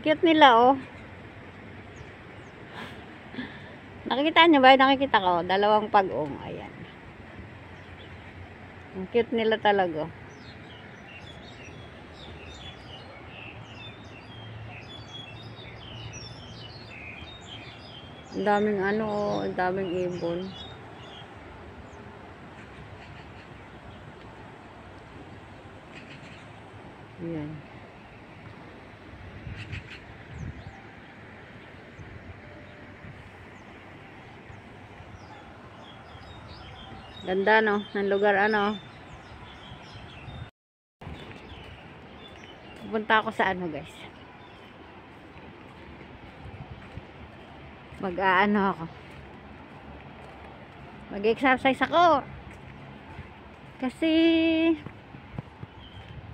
Ang cute nila, oh. Nakikita nyo ba? Nakikita ko. Dalawang pag-ong. Ayan. Ang cute nila talaga. Ang daming ano, oh. Ang daming ibon. Ayan. Ganda, no? Ng lugar, ano? Pupunta ako sa ano, guys. Mag-aano ako. Mag-exercise ako. Kasi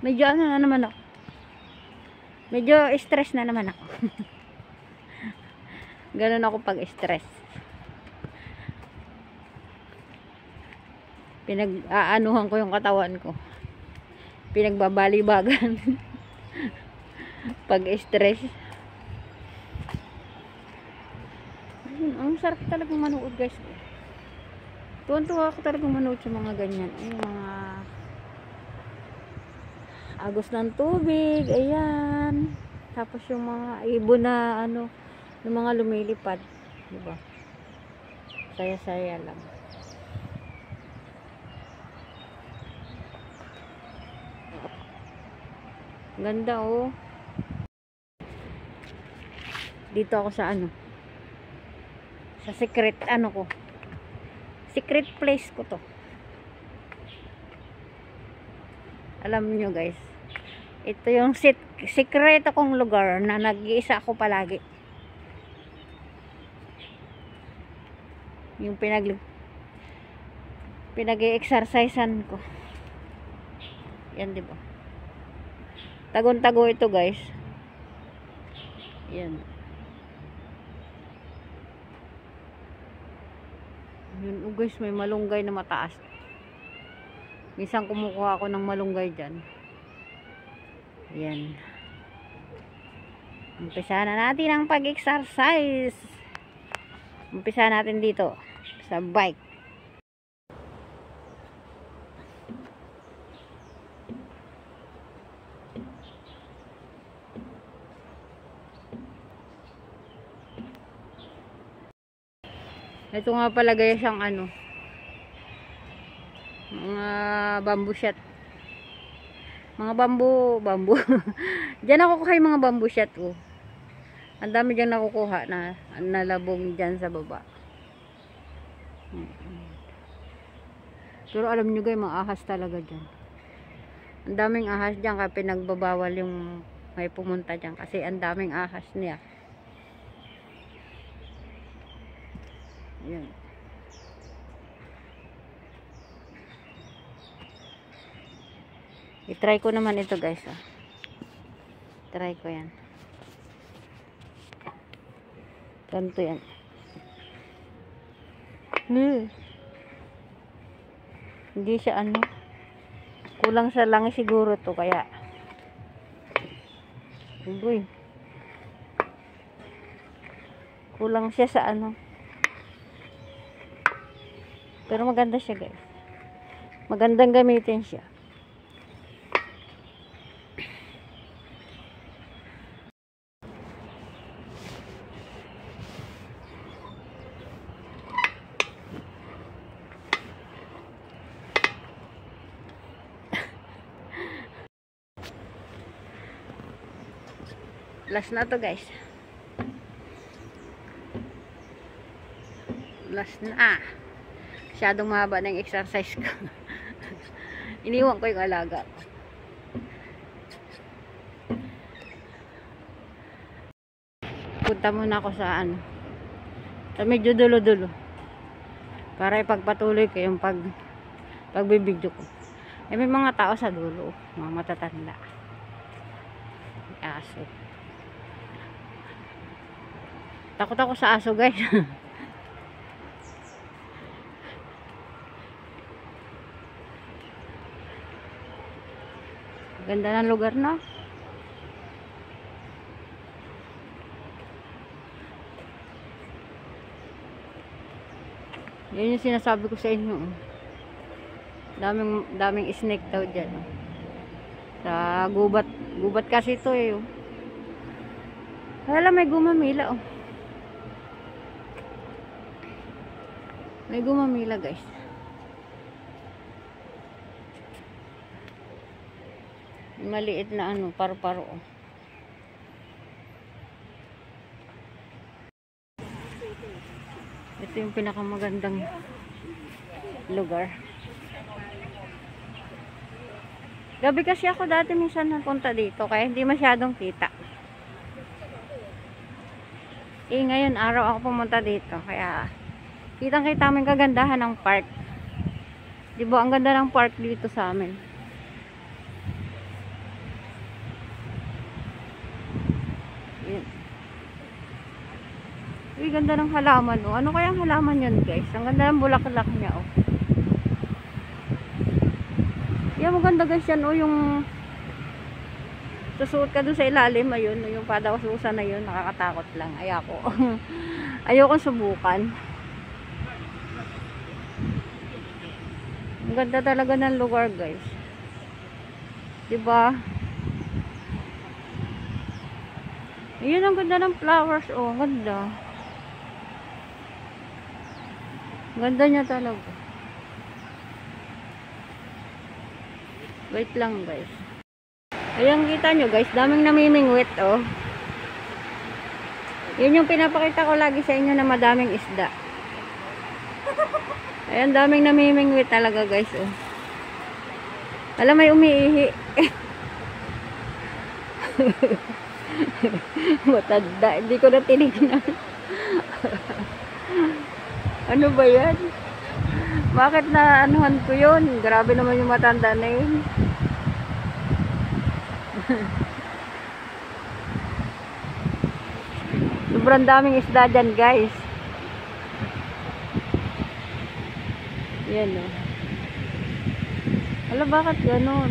medyo ano na naman ako. Medyo stress na naman ako. Ganun ako pag-stress. Pinag-aanuhan ko yung katawan ko. Pinagbabalibagan. Pag-stress. Ang sarap talagang manood, guys. Tuwan-tuwa ako talagang manood sa mga ganyan. Yung mga agos ng tubig. Ayan. Tapos yung mga ibon na ano, yung mga lumilipad. Diba? Saya-saya lang. Ganda, oh. Dito ako sa ano, sa secret ano ko, secret place ko to. Alam nyo, guys, ito yung secret akong lugar na nag-iisa ako palagi. Yung pinag-i-exercisean ko. Yan, diba? Tagon-tago ito, guys. Yan. Yun, oh, guys, may malunggay na mataas. Minsan kumukuha ako ng malunggay dyan. Yan. Umpisa na natin ang pag-exercise. Umpisa natin dito sa bike. Ito nga pala, guys, ang ano, mga bamboo shot. Mga bamboo. Diyan ako kuha yung mga bamboo shot, oh. Ang dami diyan nakukuha na nalabong diyan sa baba. Pero alam nyo, guys, mga ahas talaga diyan. Ang daming ahas diyan, kaya pinagbabawal yung may pumunta diyan kasi ang daming ahas niya. Yan. I-try ko naman ito, guys, ah. Try ko yan. Ganito yan. Hindi siya ano. Kulang sa langis siguro to, kaya. Uy. Kulang siya sa ano. Pero maganda siya, guys. Magandang gamitin siya. Last na to, guys. Last na. Masyadong mahaba na yung exercise ko. Iniwan ko yung alaga ko. Punta muna ako sa ano, sa medyo dulo-dulo, para ipagpatuloy ko yung pagbibidyo ko. May mga tao sa dulo, mga matatanda. Aso. Takot ako sa aso, guys. Ganda ng lugar, no? Yun yung sinasabi ko sa inyo. Daming snake daw dyan. Sa gubat. Gubat kasi ito eh. Wala, may gumamila oh. May gumamila guys. Maliit na ano, paru-paro oh. Ito yung pinakamagandang lugar. Gabi kasi ako dati minsan napunta dito kaya hindi masyadong kita. Ngayon araw ako pumunta dito kaya kitang-kita mo yung kagandahan ng park. Diba ang ganda ng park dito sa amin. Yun. Uy, ganda ng halaman oh. Ano kayang halaman yun guys? Ang ganda ng bulaklak niya oh. Yan, maganda guys yan oh, yung susuot ka doon sa ilalim, ayun, yung padawasusan na yun, nakakatakot lang, ayoko. Ayokong subukan. Ang ganda talaga ng lugar guys. Diba? Ayun, ang ganda ng flowers oh, ganda. Ganda niya talaga. Wait lang guys. Ayan, kita nyo guys, daming namimingwit oh. Yun yung pinapakita ko lagi sa inyo na madaming isda. Ayan, daming namimingwit talaga guys oh. Alam, may umiihi. Matanda, hindi ko na tinignan. Ano ba yan? Bakit na anuhan ko yun? Grabe naman yung matanda na yun. Sobrang daming isda dyan guys. Yan o. Alam, bakit ganon?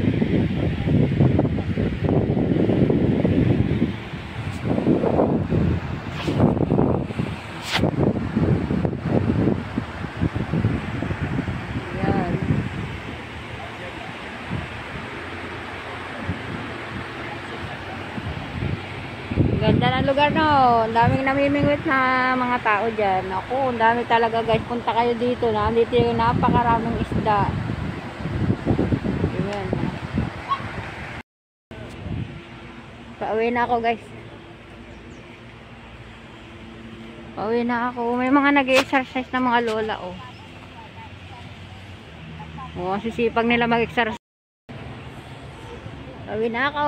Ganda ng lugar no. Ang daming namimingwit na mga tao dyan. Ako, ang dami talaga guys. Punta kayo dito. Nandito yung napakaraming isda. Ayan. Pauwi na ako guys. Pauwi na ako. May mga nag-exercise na mga lola oh. Oh, sisipag nila mag-exercise. Pauwi na ako.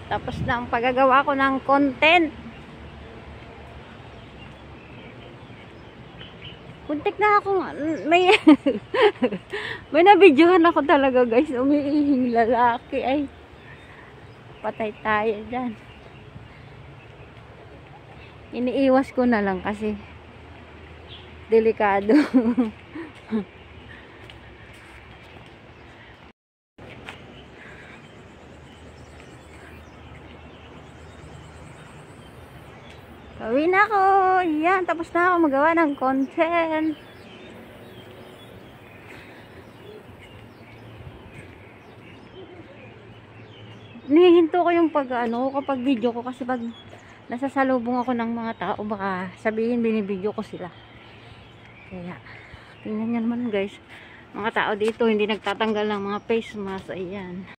Tapos na ang paggagawa ko ng content. Kuntik na ako. May may nabidyohan ako talaga guys. Umiihing lalaki. Ay, patay tayo dyan. Iniiwas ko na lang kasi delikado. Pauwi na ako. Yan, tapos na ako magawa ng content. Nihinto ko yung kapag video ko kasi pag nasasalubong ako ng mga tao baka sabihin binibidyo ko sila. Kaya tingnan nyo naman guys, mga tao dito hindi nagtatanggal ng mga face mask. Ayan.